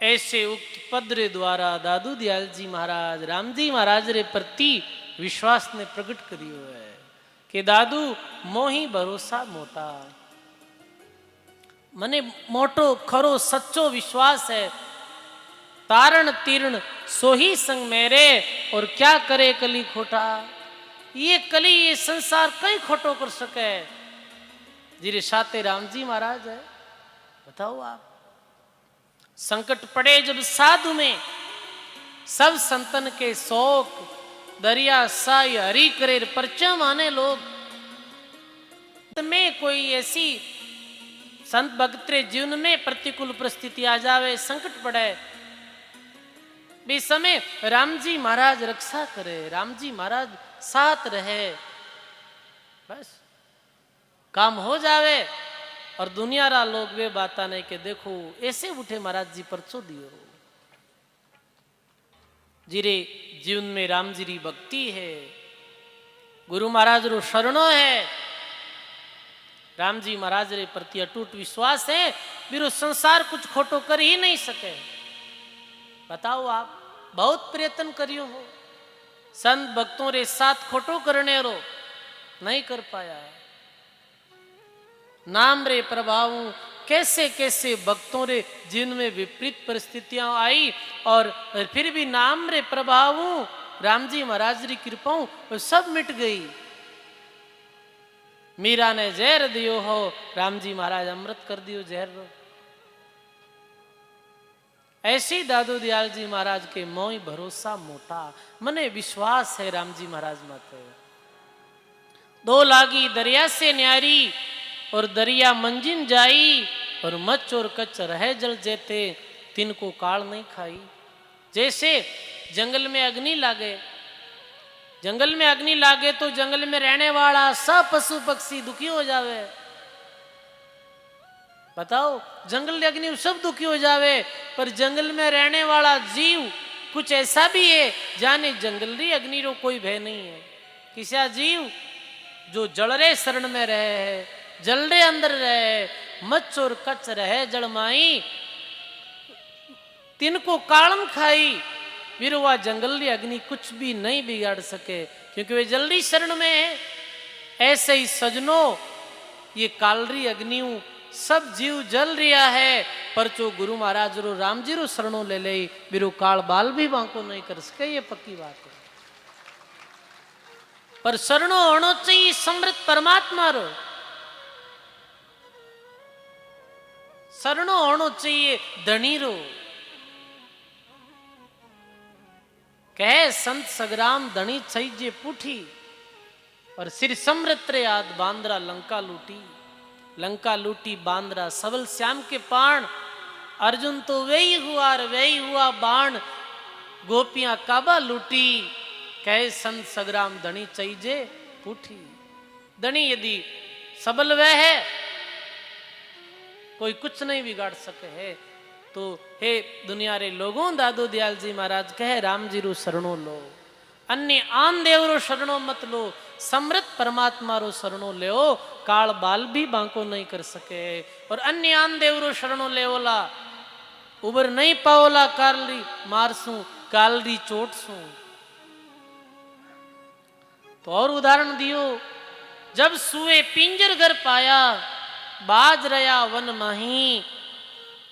ऐसे उक्त पद द्वारा दादू दयाल जी महाराज राम जी महाराज रे प्रति विश्वास ने प्रकट करियो है कि दादू मोही भरोसा मोटा मने मोटो खरो सच्चो विश्वास है तारण तीर्ण सोही संग मेरे और क्या करे कली खोटा ये कली ये संसार कहीं खोटो कर सके जिरे साथे राम जी महाराज है। बताओ आप संकट पड़े जब साधु में सब संतन के शोक दरिया साई हरी करे परचा माने लोग में कोई ऐसी संत भक्त रे जीवन में प्रतिकूल परिस्थिति आ जावे, संकट पड़े, भी समय राम जी महाराज रक्षा करे, राम जी महाराज साथ रहे, बस काम हो जावे। और दुनिया रा लोग वे बात नहीं के देखो ऐसे उठे महाराज जी परचो दियो। जिरे जीवन में राम जी री भक्ति है, गुरु महाराज रो शरणो है, राम जी महाराज रे प्रति अटूट विश्वास है, बिरो संसार कुछ खोटो कर ही नहीं सके। बताओ आप बहुत प्रयत्न करियो हो, संत भक्तों रे साथ खोटो करने रो नहीं कर पाया। नाम रे प्रभाव कैसे कैसे भक्तों रे जीवन में विपरीत परिस्थितियां आई और फिर भी नाम रे प्रभाव राम जी महाराज री कृपाओं सब मिट गई। मीरा ने जहर दियो हो, राम जी महाराज अमृत कर दियो जहर रो। ऐसी दादू दयाल जी महाराज के मोई भरोसा मोटा, मने विश्वास है राम जी महाराज माते। दो लागी दरिया से न्यारी और दरिया मंजिन जाई, और मच्छ और कच्च रहे जल जेते, तिनको काल नहीं खाई। जैसे जंगल में अग्नि लागे, जंगल में अग्नि लागे तो जंगल में रहने वाला सब पशु पक्षी दुखी हो जावे। बताओ जंगल में अग्नि सब दुखी हो जावे, पर जंगल में रहने वाला जीव कुछ ऐसा भी है जाने जंगल री अग्नि रो कोई भय नहीं है। किसा जीव जो जल रे शरण में रहे है, जल रे अंदर रहे, मच्छ और कच्च रहे जल माई, तिनको कालम खाई, फिर वह जंगल री अग्नि कुछ भी नहीं बिगाड़ सके, क्योंकि वे जल्दी शरण में है। ऐसे ही सजनों ये कालरी अग्नि सब जीव जल रिया है, पर जो गुरु महाराज रो राम जी रो शरणों ले ले, बिरु काल बाल भी बांको नहीं कर सके, ये पक्की बात है। पर शरणों होना चाहिए समृद्ध परमात्मा रो, शरणों होना चाहिए धनी रो। कहे संत सग्राम धनी चाहिए पुठी, और सिर समृत रे आद बांद्रा लंका लूटी। लंका लूटी बांद्रा सबल श्याम के पाण, अर्जुन तो वही हुआ बाण, गोपियां काबा लूटी। कहे संत सग्राम धनी चाहिए पुठी। धनी यदि सबल वह है, कोई कुछ नहीं बिगाड़ सके है। तो हे दुनिया रे लोगों, दादू दयाल जी महाराज कहे राम जी रो शरणों लो, अन्य आन देव रो शरणों मत लो, समृद्ध परमात्मा रो शरणों ले, काल बाल भी बांको नहीं कर सके। और अन्य आन देव रो शरणों ले ओला, उबर नहीं पाओला कारली मारसू कालरी चोट सू। तो और उदाहरण दियो, जब सुए पिंजर घर पाया, बाज रया वन माही,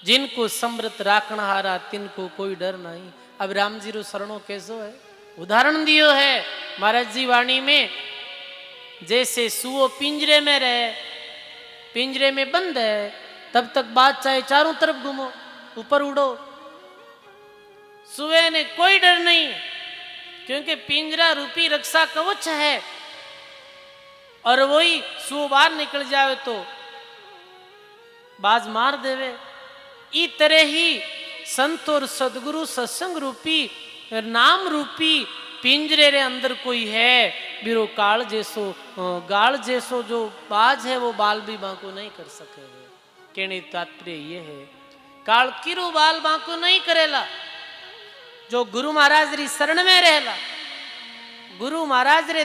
जिनको समृत राखण हारा तिनको कोई डर नहीं। अब राम जी रो शरणों कैसो है, उदाहरण दियो है महाराज जी वाणी में। जैसे सुओ पिंजरे में रहे, पिंजरे में बंद है, तब तक बात चाहे चारों तरफ घूमो, ऊपर उड़ो, सुए ने कोई डर नहीं, क्योंकि पिंजरा रूपी रक्षा कवच है। और वही सुओ बाहर निकल जावे तो बाज मार देवे। इस तरह ही संत और सदगुरु सत्संग रूपी नाम रूपी पिंजरे रे अंदर कोई है, बिरो काल जैसो गाल जैसो जो बाज है वो बाल भी बांको नहीं कर सके। कहने तात्पर्य ये है, काल किरो बाल बांको नहीं करेला, जो गुरु महाराज री शरण में रहेला, गुरु महाराज रे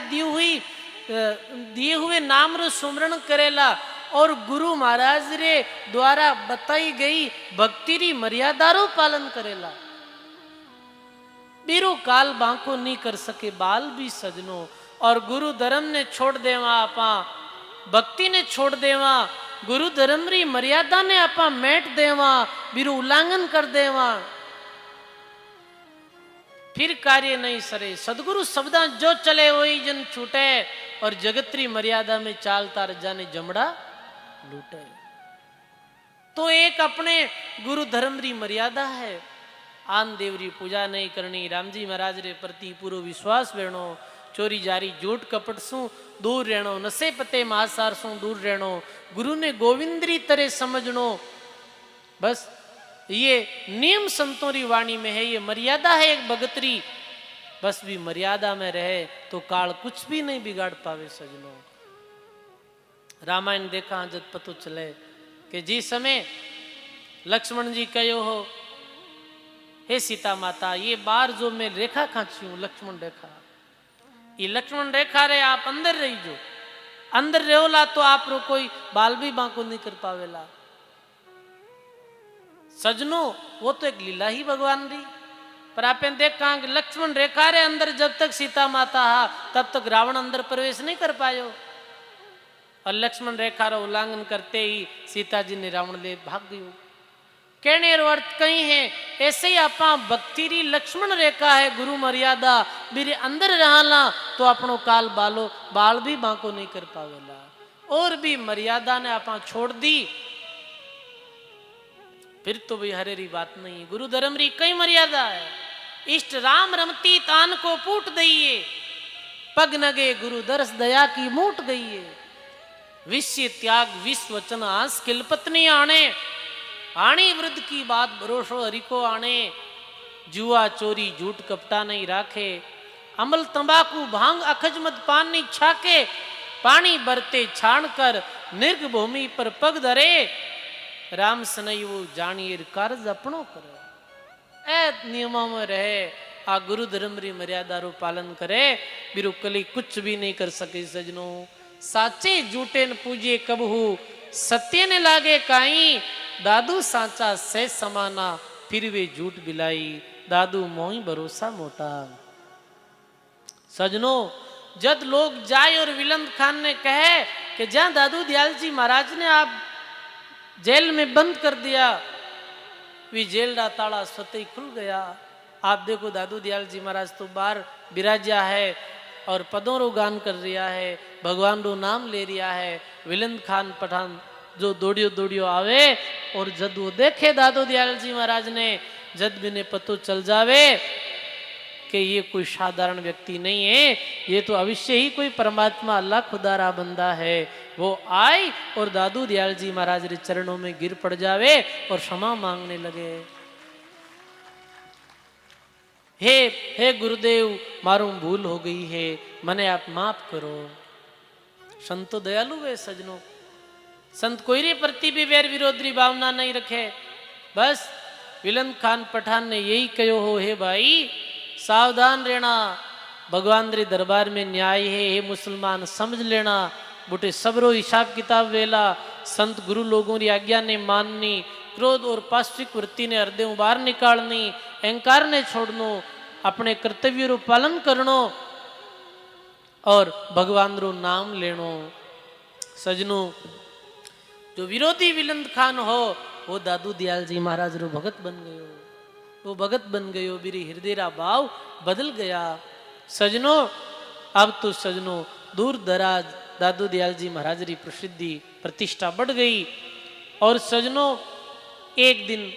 दिए हुए नाम रो सुमरण करेला, और गुरु महाराज रे द्वारा बताई गई भक्ति री मर्यादा रो पालन करेला, बीरो काल बांको नहीं कर सके बाल भी सजनो। और गुरु धर्म ने छोड़ देवा आपा, भक्ति ने छोड़ देवा, गुरु धर्म री मर्यादा ने आपा मैट देवा, बीरो उल्लंघन कर देवा, फिर कार्य नहीं सरे। सदगुरु शब्दा जो चले वही जन छूटे, और जगतरी मर्यादा में चालता जाने जमड़ा लूटे। तो एक अपने गुरु धर्म री मर्यादा है, आन देव री पूजा नहीं करनी, राम जी महाराज रे प्रति पूरा विश्वास बेनो, चोरी जारी झूठ कपट सु दूर रहनो, नशे पते महासार सु दूर रहनो, गुरु ने गोविंदरी तरह समझनो। बस ये नियम संतों री वाणी में है, ये मर्यादा है एक भगतरी। बस भी मर्यादा में रहे तो काल कुछ भी नहीं बिगाड़ पावे सजनो। रामायण देखा जब पतो चले कि जिस समय लक्ष्मण जी कहो हो, हे सीता माता ये बार जो मैं रेखा खाची हूं, लक्ष्मण रेखा, ये लक्ष्मण रेखा रे आप अंदर रही जो, अंदर रहोला तो आप रो कोई बाल भी बांको नहीं कर पावेला। सजनो वो तो एक लीला ही भगवान री, पर आपने देखा कि लक्ष्मण रेखा रे अंदर जब तक सीता माता हा तब तक रावण अंदर प्रवेश नहीं कर पायो, और लक्ष्मण रेखा रो उल्लंघन करते ही सीता जी ने रावण ले भाग गयो। कहने रो अर्थ कहीं है ऐसे ही आपा भक्ति री लक्ष्मण रेखा है, गुरु मर्यादा मेरे अंदर रहला तो अपनो काल बालो बाल भी बांको नहीं कर पावेला। और भी मर्यादा ने आपा छोड़ दी फिर तो भाई हरे री बात नहीं। गुरु धर्म री कई मर्यादा है। इष्ट राम रमती तान को पूट दइए, पग नगे गुरु दर्श दया की मूट गई। विश्व त्याग विश्व वचन आस किल पत्नी आने, आणी वृद्ध की बात भरोसो हरि को आने। जुआ चोरी झूठ कपटा नहीं राखे, अमल तंबाकू भांग अखज मद पान नहीं छाके। पानी बरते छाण कर निर्ग भूमि पर पग धरे, राम सनई वो जानिए कार्य अपनो करे। ए नियमों में रहे, आ गुरु धर्म री मर्यादा रो पालन करे, बिरु कली कुछ भी नहीं कर सके सजनो। साचे झूठे न पूजे कबहू, सत्य ने लागे काई। दादू साचा से समाना, फिर वे झूठ बिलाई। दादू मोही भरोसा मोटा। सजनो जब लोग जाए और विलंद खान ने कहे कि जहां दादू दयाल जी महाराज ने आप जेल में बंद कर दिया, वी जेल का ताला स्वतः ही खुल गया। आप देखो दादू दयाल जी महाराज तो बाहर विराजा है और पदों रो गान कर रिया है, भगवान रो नाम ले रिया है। विलंद खान पठान जो दौड़ियो दौड़ियो आवे और जद वो देखे दादू दयाल जी महाराज ने, जद भी ने पतो चल जावे कि ये कोई साधारण व्यक्ति नहीं है, ये तो अवश्य ही कोई परमात्मा अल्लाह खुदारा बंदा है। वो आए और दादू दयाल जी महाराज के चरणों में गिर पड़ जावे और क्षमा मांगने लगे। हे गुरुदेव मारू भूल हो गई है, मने आप माफ करो। संत तो दयालु है सजनों, संत कोई रे प्रति भी वैर विरोधी भावना नहीं रखे। बस विलंद खान पठान ने यही कहो हो, हे भाई सावधान रहना, भगवान रे दरबार में न्याय है। हे मुसलमान समझ लेना, बुटे सबरो हिसाब किताब वेला। संत गुरु लोगों की आज्ञा ने माननी, क्रोध और पाश्विक वृत्ति ने हृदय बाहर निकालनी, अहंकार ने छोड़नो, अपने कर्तव्य रो पालन करनो और भगवान रो नाम लेनो। सजनो जो विरोधी विलंद खान हो वो दादू दयाल जी महाराज रो भगत बन गयो, वो भगत बन गयो, मेरी हृदय रा भाव बदल गया। सजनो अब तो सजनो दूर दराज दादू दयाल जी महाराज री प्रसिद्धि प्रतिष्ठा बढ़ गई। और सजनो एक दिन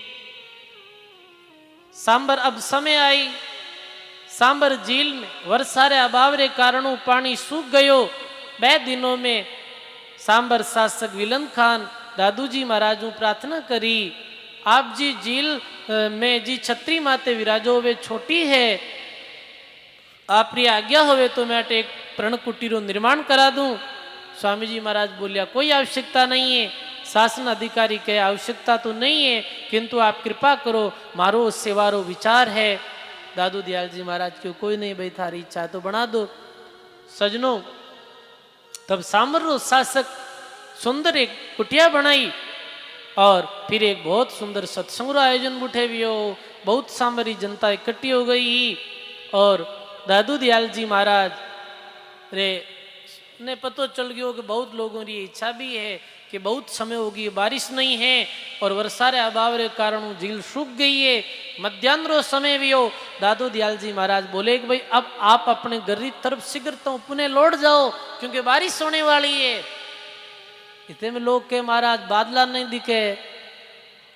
सांबर अब समय आई, सांबर झील में वर्षा रे अभाव रे कारणों पानी सूख गयो। बे दिनों में सांबर शासक विलंद खान दादू जी महाराजू प्रार्थना करी, आप जी झील में जी छत्री माते विराजो वे छोटी है, आप री आज्ञा होवे तो मैं एक प्रण कुटीरो निर्माण करा दूं। स्वामी जी महाराज बोलिया कोई आवश्यकता नहीं है, शासन अधिकारी कहे आवश्यकता तो नहीं है, किंतु आप कृपा करो, मारो सेवारो विचार है। दादू दयाल जी महाराज क्यों कोई नहीं भाई, थारी इच्छा तो बना दो। सजनो तब सांबर शासक सुंदर एक कुटिया बनाई और फिर एक बहुत सुंदर सत्संग आयोजन उठे भी हो, बहुत सांबरी जनता इकट्ठी हो गई। और दादू दयाल जी महाराज रे ने पतो चल गयो कि बहुत लोगों की इच्छा भी है कि बहुत समय होगी, बारिश नहीं है और वर्षा रे अभाव रे कारण झील सूख गई है। मध्यान्ह समय भी हो, दादू दयाल जी महाराज बोले कि भाई अब आप अपने घर की तरफ शीघ्र तो पुनः लौट जाओ क्योंकि बारिश होने वाली है। इतने में लोग के महाराज बादला नहीं दिखे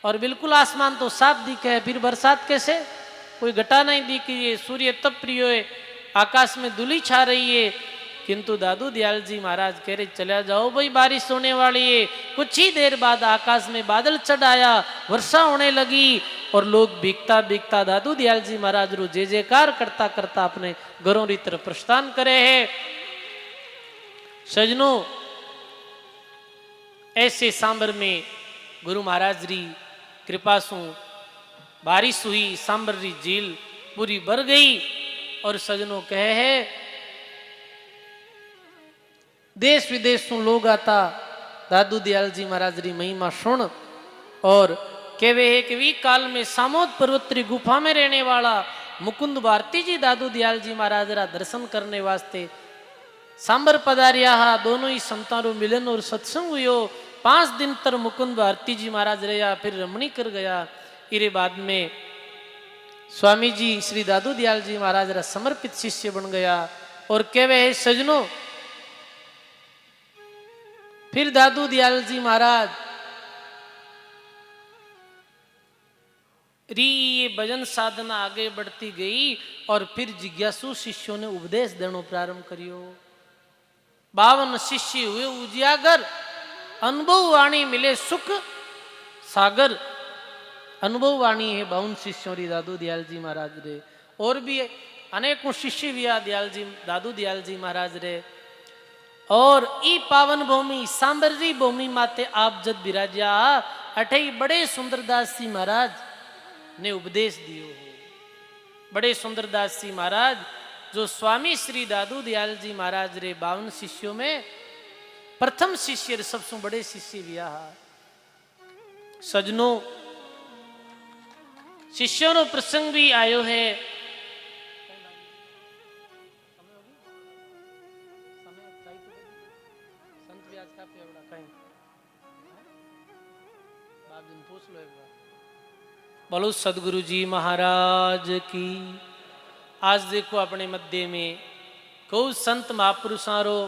और बिल्कुल आसमान तो साफ दिखे, फिर बरसात कैसे, कोई घटा नहीं दिखी है, सूर्य तप रही है, आकाश में धूली छा रही है, किंतु दादू दयाल जी महाराज कह रहे चला जाओ भाई, बारिश होने वाली है। कुछ ही देर बाद आकाश में बादल चढ़ आया, वर्षा होने लगी और लोग भीगता भीगता दादू दयाल जी महाराज रो जय जयकार करता करता अपने घरों की तरफ प्रस्थान करे है। सजनों, ऐसे सांबर में गुरु महाराज री कृपा सु बारिश हुई, सांबर री झील पूरी भर गई। और सजनों कहे है देश विदेश से लोग आता दादू दयाल जी महाराज री महिमा सुन, और कहवे है कि वी काल में सामोद पर्वतरी गुफा में रहने वाला मुकुंद भारती जी दादू दयाल जी महाराज रा दर्शन करने वास्ते सांबर पधारिया हा। दोनों ही संतानों मिलन और सत्संग हुयो। 5 दिन तक मुकुंद भारती जी महाराज रहा, फिर रमणी कर गया। इरे बाद में स्वामी जी श्री दादू दयाल जी महाराज रा समर्पित शिष्य बन गया। और कहवे है सजनों, फिर दादू दयाल जी महाराज री ये भजन साधना आगे बढ़ती गई और फिर जिज्ञासु शिष्यों ने उपदेश देना प्रारंभ करियो। 52 शिष्य हुए उजियागर, अनुभव वाणी मिले सुख सागर। अनुभव वाणी है 52 शिष्यों री दादू दयाल जी महाराज रे। और भी अनेकों शिष्य भी दयाल जी दादू दयाल जी महाराज रे। और ई पावन भूमि सांबरी भूमि माते आप जद विराजा, अठे बड़े सुंदरदास जी महाराज ने उपदेश दियो हो। बड़े सुंदरदास जी महाराज जो स्वामी श्री दादू दयाल जी महाराज रे 52 शिष्यों में प्रथम शिष्य, सबसे बड़े शिष्य भी सजनों, शिष्यों नो प्रसंग भी आयो है। बोलो सदगुरु जी महाराज की। आज देखो अपने मध्य में कौ संत महापुरुषारो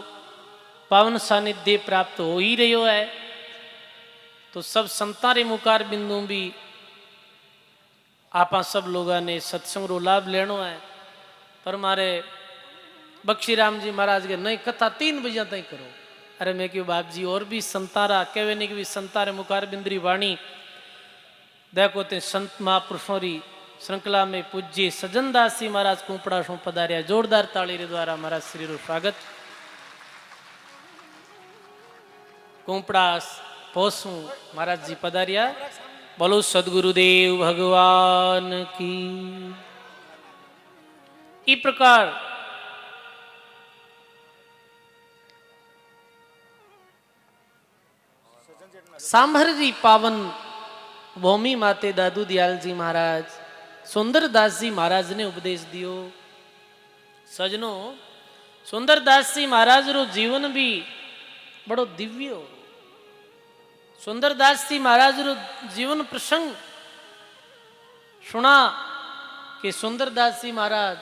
पावन सानिध्य प्राप्त हो ही रही है। तो सब संतारे मुकार बिंदु भी आप सब लोगों ने सत्संग रो लाभ लेनो है। पर मारे बख्शीराम जी महाराज के नई कथा 3 बजे तक करो। अरे मैं क्यों बाप जी, और भी संतारा कहवे नहीं कि भी संतारे मुकार बिंदरी वाणी देखो ते संत महापुरुषों री श्रृंखला में पूज्य सज्जनदास जी महाराज कुंपड़ा शो पधारिया। जोरदार ताली रे द्वारा महाराज श्री रो स्वागत। कुंपड़ा पोसू महाराज जी पधारिया। बोलो सदगुरुदेव भगवान की। इस प्रकार सांभर जी पावन भूमि माते दादू दयाल जी महाराज सुंदरदास जी महाराज ने उपदेश दियो। सजनों, सुंदरदास जी महाराज रो जीवन भी बड़ो दिव्य हो। सुंदरदास जी महाराज रो जीवन प्रसंग सुना कि सुंदरदास जी महाराज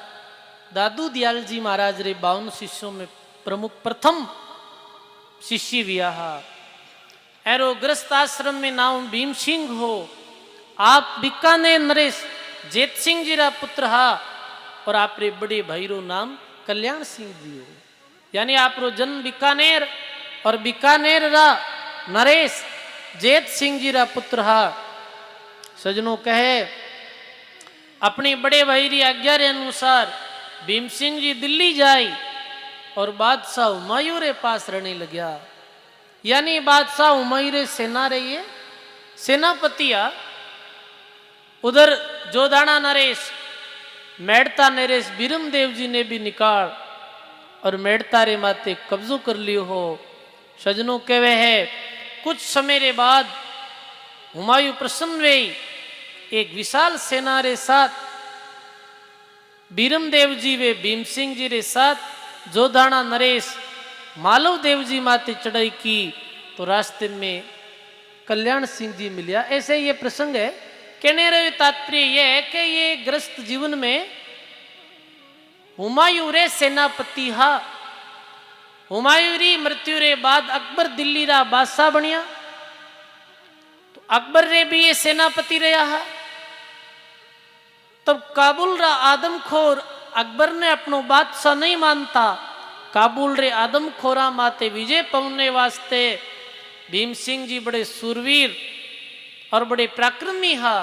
दादू दयाल जी महाराज रे 52 शिष्यों में प्रमुख प्रथम शिष्य विया। एरो ग्रस्त आश्रम में नाम भीम सिंह हो। आप बीकानेर नरेश जेत सिंह जी रा पुत्र हा। और आप रे बड़े भाई रो नाम कल्याण सिंह जी हो। यानी आप रो जन्म बीकानेर और बीकानेर रा नरेश जेत सिंह जी रा पुत्र हा। सजनों कहे अपने बड़े भाई री आज्ञा रे अनुसार भीम सिंह जी दिल्ली जाई और बादशाह हुमायूं रे पास रहने लग्या। यानी बादशाह हुमायूं रे सेना रही है, सेनापतिया उधर जोधाना नरेश मेड़ता नरेश बीरम देव जी ने भी निकाल और मेड़ता रे माते कब्जो कर लियो हो। सजनों कहवे है कुछ समय रे बाद हुमायूं प्रसन्न वे एक विशाल सेना रे साथ बीरम देव जी वे भीम सिंह जी रे साथ जोधाना नरेश मालव देव जी माते चढ़ाई की। तो रास्ते में कल्याण सिंह जी मिलिया। ऐसे ये प्रसंग है। कहने रे तात्पर्य ये है कि ये ग्रस्त जीवन में हुमायूं रे सेनापति हा। हुमायूं री मृत्यु रे बाद अकबर दिल्ली रा बादशाह बनिया। तो अकबर रे भी ये सेनापति रहा है। तब काबुल रा आदमखोर अकबर ने अपनो बादशाह नहीं मानता, काबुल रे आदमखोरा माते विजय पाने वास्ते भीम सिंह जी बड़े सूरवीर और बड़े पराक्रमी हा,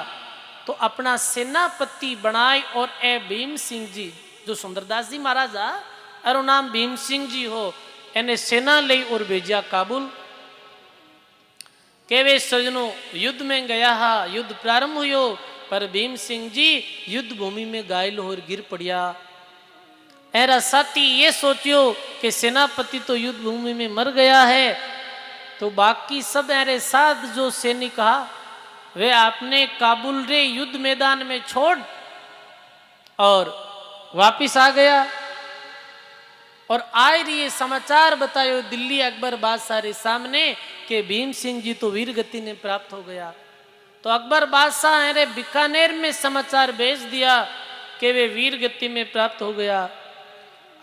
तो अपना सेनापति बनाए और ए भीम सिंह जी जो सुंदरदास जी महाराजा अरो नाम भीम सिंह जी हो, एने सेना ले और भेजा काबुल। के वे सजनों युद्ध में गया हा, युद्ध प्रारंभ हुयो, पर भीम सिंह जी युद्ध भूमि में घायल होकर गिर पड़िया। एरा साथी ये सोचियो कि सेनापति तो युद्ध भूमि में मर गया है, तो बाकी सब एरे साथ जो सैनिक हा वे आपने काबुल रे युद्ध मैदान में छोड़ और वापिस आ गया। और आए ये समाचार बतायो दिल्ली अकबर बादशाह रे सामने कि भीम सिंह जी तो वीर गति ने प्राप्त हो गया। तो अकबर बादशाह अरे बीकानेर में समाचार भेज दिया कि वे वीर गति में प्राप्त हो गया।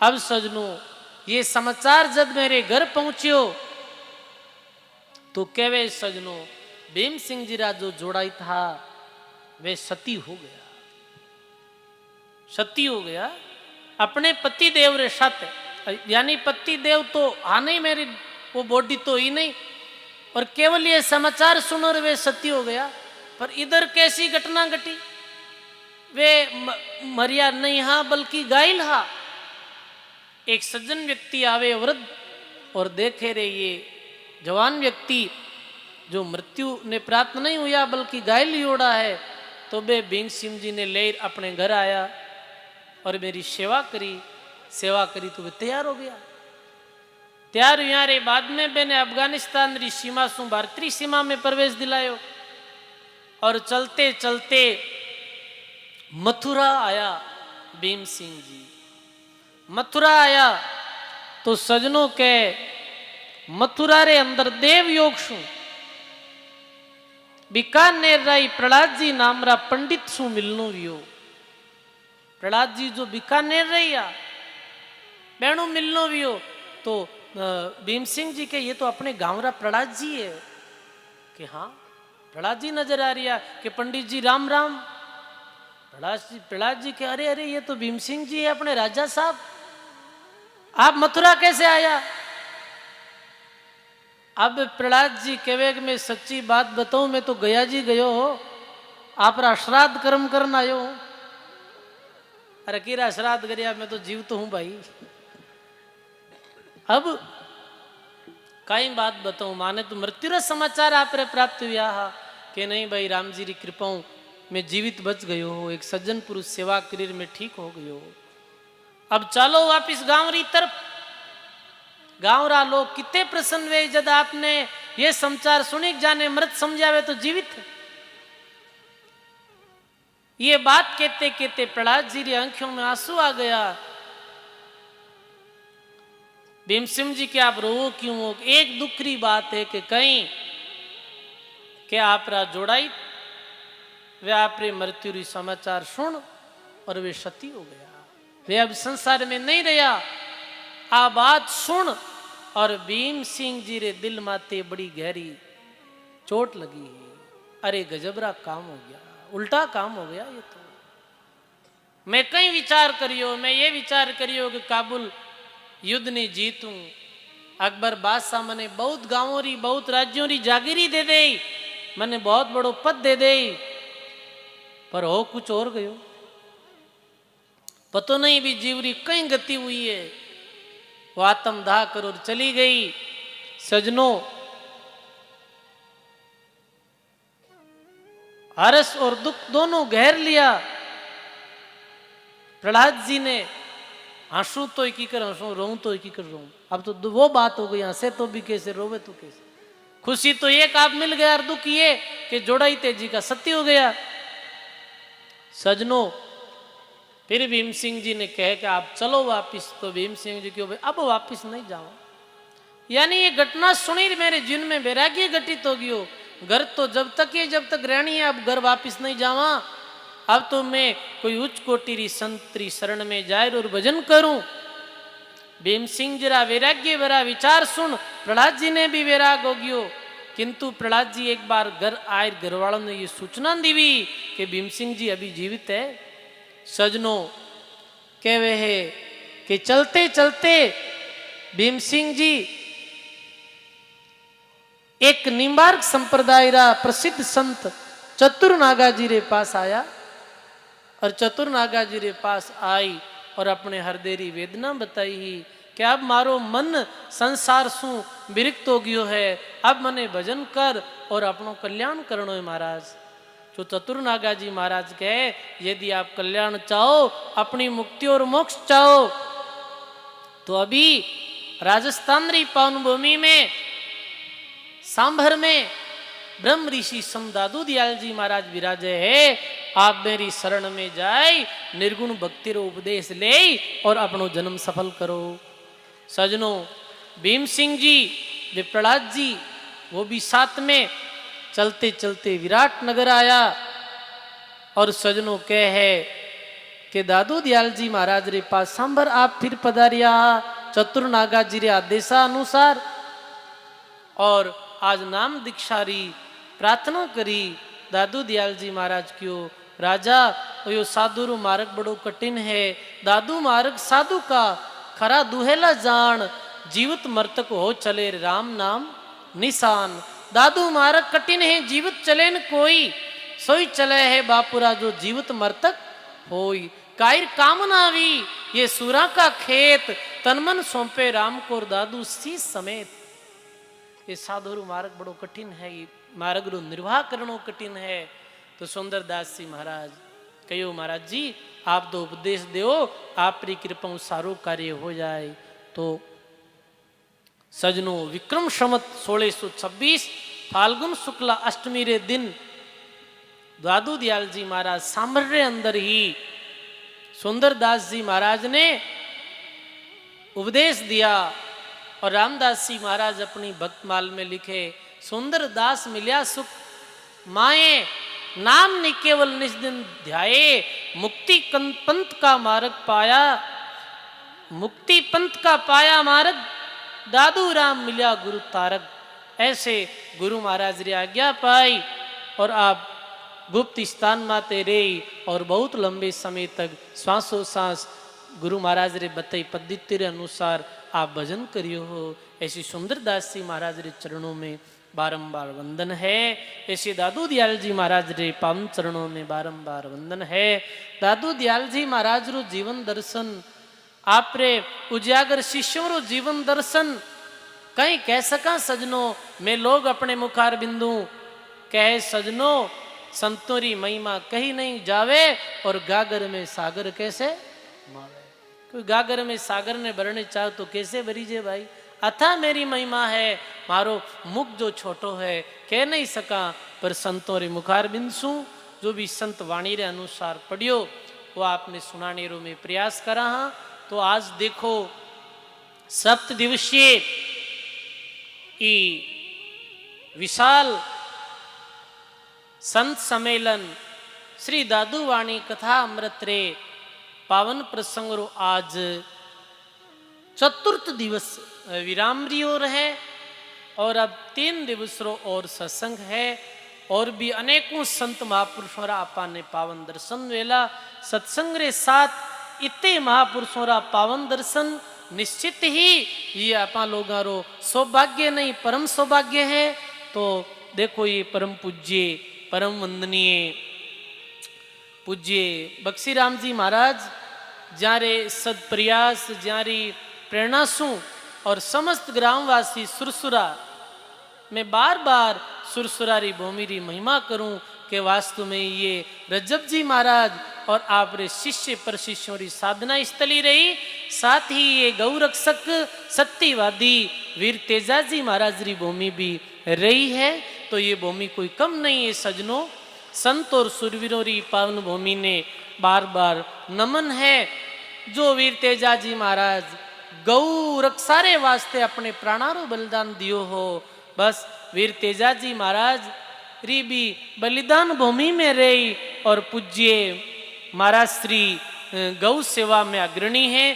अब सजनों ये समाचार जब मेरे घर पहुंचियो तो केवे सजनों भीम सिंह जी रा जो जोड़ाई था वे सती हो गया, सती हो गया अपने पति देव रे साथ। यानी पति देव तो हाँ नहीं, मेरी वो बॉडी तो ही नहीं, और केवल ये समाचार सुनो वे सती हो गया। पर इधर कैसी घटना घटी, वे मरिया नहीं हा बल्कि घायल हा। एक सज्जन व्यक्ति आवे वृद्ध और देखे रे ये जवान व्यक्ति जो मृत्यु ने प्राप्त नहीं हुआ बल्कि घायल ही उड़ा है, तो बे भीम सिंह जी ने ले अपने घर आया और मेरी सेवा करी तो वे तैयार हो गया। तैयार हुआ रे बाद में मैंने अफगानिस्तान री सीमा सु भारतीय सीमा में प्रवेश दिलायो और चलते चलते मथुरा आया भीम सिंह जी। मथुरा आया तो सजनों के मथुरा रे अंदर देव योग शू बीकानेर राई प्रहलाद जी नाम रा पंडित शू मिलनो वियो। प्रहलाद जी जो बीकानेर रहिया बेणु मिलनो वियो, तो भीम सिंह जी के ये तो अपने गांव रा प्रहलाद जी है कि हाँ प्रहलाद जी नजर आ रही है कि पंडित जी राम राम। प्रहलाद जी के अरे अरे ये तो भीम सिंह जी है अपने राजा साहब, आप मथुरा कैसे आया। अब प्रहलाद जी कहे कि मैं सच्ची बात बताऊं, मैं तो गया जी गयो हो, आप रा श्राद्ध कर्म करना आयो हूं। अरे किरा श्राद्ध करिया, मैं तो जीव तो हूं भाई। अब कई बात बताऊं, माने तो मृत्यु रा समाचार आप रे प्राप्त हुआ हा कि नहीं भाई राम जी री कृपाओं में जीवित बच गयो हो, एक सज्जन पुरुष सेवा करीर में ठीक हो गयो। अब चलो वापिस गांव री तरफ। गांव रा लोग कितने प्रसन्न हुए जब आपने ये समाचार सुनी, जाने मृत समझावे तो जीवित है। ये बात कहते कहते प्रहलाद जी री आंखों में आंसू आ गया। भीम सिंह जी के आप रो क्यों हो। एक दुखरी बात है कि कहीं के आप रा जोड़ाई वे आप रे मृत्यु री समाचार सुन और वे सती हो गया, वे अब संसार में नहीं रहा। आ बात सुन और भीम सिंह जी रे दिल माते बड़ी गहरी चोट लगी है। अरे गजबरा काम हो गया, उल्टा काम हो गया ये तो। मैं कई विचार करियो, मैं ये विचार करियो कि काबुल युद्ध ने जीतूं, अकबर बादशाह मने बहुत गांवों री बहुत राज्यों री जागीरी दे दे, मने बहुत बड़ो पद दे दे, पर हो कुछ और गयो। पतो नहीं भी जीवरी कई गति हुई है, वो आत्म दाह कर और चली गई। सजनों हर्ष और दुख दोनों घेर लिया। प्रहलाद जी ने हंसू तो की कर हंसू, रोऊं तो की कर रोऊं। अब तो वो बात हो गई, हंसे तो भी कैसे रोवे तो कैसे। खुशी तो एक आप मिल गया और दुख ये कि जोड़ाई तेजी का सत्य हो गया। सजनों फिर भीम सिंह जी ने कहे कि आप चलो वापिस, तो भीम सिंह जी क्यों अब वापिस नहीं जाओ। यानी ये घटना सुनी मेरे जिन में वैराग्य घटित हो गयो। घर तो जब तक रहनी है, अब घर वापिस नहीं जावा। अब तो मैं कोई उच्च कोटि री संतरी शरण में जाए और भजन करूं। भीम सिंह जी रा वैराग्य भरा विचार सुन प्रहलाद जी ने भी वैराग हो गयो। किंतु प्रहलाद जी एक बार घर आए, घर वालों ने ये सूचना दी कि भीम सिंह जी अभी जीवित है। सजनों कहवे है कि चलते चलते भीम सिंह जी एक निम्बार्क संप्रदाय रा प्रसिद्ध संत चतुर नागा जी रे पास आया और चतुर नागा जी रे पास आई और अपने हृदय री वेदना बताई ही कि अब मारो मन संसार सु विरक्त हो गयो है, अब मने भजन कर और अपनो कल्याण करनो है महाराज। जो चतुर नागा जी महाराज कहे यदि आप कल्याण चाहो, अपनी मुक्ति और मोक्ष चाहो, तो अभी राजस्थान री पावन भूमि में सांभर में ब्रह्म ऋषि सम दादू दयाल जी महाराज विराजे है। आप मेरी शरण में जाए, निर्गुण भक्ति रो उपदेश ले और अपनो जन्म सफल करो। सजनों, भीम सिंह जी, विप्रलाद जी वो भी साथ में चलते चलते विराट नगर आया और सजनों कह है कि दादू दयाल जी महाराज रे पास सांभर आप फिर पधारिया चतुर नागा जी रे आदेशा अनुसार, और आज नाम दीक्षा री प्रार्थना करी। दादू दयाल जी महाराज क्यों राजा, यो साधु रो मार्ग बड़ो कठिन है। दादू मार्ग साधु का खरा दुहेला जान, जीवित मर्तक हो चले राम नाम निशान। दादू मार्ग कठिन है, जीवित चले न कोई, सोई चले है बापुरा जो जीवित मर्तक होई। कायर कामनावी ये सूरा का खेत, तनमन सौंपे राम को दादू सी समेत। ये साधु मार्ग बड़ो कठिन है, ये मार्ग रो निर्वाह करनो कठिन है। तो सुंदर दास जी महाराज कहो महाराज जी आप तो उपदेश दो, आप री कृपा सारो कार्य हो जाए। तो सजनों, विक्रम संवत 1626 फाल्गुन शुक्ला अष्टमी रे दिन दादू दयाल जी महाराज सांभर रे अंदर ही सुंदर दास जी महाराज ने उपदेश दिया। और रामदास जी महाराज अपनी भक्तमाल में लिखे, सुंदर दास मिल्या सुख माए, नाम ने केवल निज दिन ध्याये, मुक्ति पंथ का मार्ग पाया, मुक्ति पंथ का पाया मार्ग, दादू राम मिल्या गुरु तारक। ऐसे गुरु महाराज री आज्ञा पाई और आप गुप्त स्थान माते रे और बहुत लंबे समय तक श्वासों सांस गुरु महाराज रे बताई पद्धति रे अनुसार आप भजन करियो हो। ऐसी सुंदर दास जी महाराज रे चरणों में बारंबार वंदन है। ऐसे दादू दयाल जी महाराज रे पावन चरणों में बारंबार वंदन है। दादू दयाल जी महाराज रो जीवन दर्शन, आप रे उजागर शिष्यों रो जीवन दर्शन कहीं कह सका सजनों, मैं लोग अपने मुखार बिंदु कहे सजनों, संतों री महिमा कहीं नहीं जावे और गागर में सागर कैसे मावे। कोई गागर में सागर ने भरने चाहो तो कैसे भरीजे भाई, अथा मेरी महिमा है, मारो मुख जो छोटो है कह नहीं सका, पर संतों रे मुखार बिंदु जो भी संत वाणी रे अनुसार पढ़ियो वो आपने सुनाने रो में प्रयास करा। हाँ, तो आज देखो सप्त दिवसीय विशाल संत सम्मेलन श्री दादू वाणी कथा अमृत रे पावन प्रसंग रो आज चतुर्थ दिवस विराम री ओर है और अब 3 दिवस रो और सत्संग है और भी अनेकों संत महापुरुषों रा आपा ने पावन दर्शन वेला सत्संग रे साथ इतने महापुरुषों रा पावन दर्शन निश्चित ही ये आपा लोगों रो सौभाग्य नहीं परम सौभाग्य है। तो देखो ये परम पूज्य परम वंदनीय पूज्य बक्सीराम जी महाराज जारे सद प्रयास जारी प्रेरणा सु और समस्त ग्रामवासी सुरसुरा मैं बार बार सुरसुरा री भूमि री महिमा करूं कि वास्तु में ये रज्जब जी महाराज और आप रे शिष्य पर शिष्यों री साधना स्थली रही। साथ ही ये गौरक्षक सत्यवादी वीर तेजा जी महाराज री भूमि भी रही है। तो ये भूमि कोई कम नहीं है सजनों, संत और सुरवीरों री पावन भूमि ने बार बार नमन है। जो वीर तेजा जी महाराज गौ रक्षा रे वास्ते अपने प्राणारो बलिदान दियो हो, बस वीर तेजा जी महाराज री भी बलिदान भूमि में रही और पूज्य महाराज श्री गौ सेवा में अग्रणी है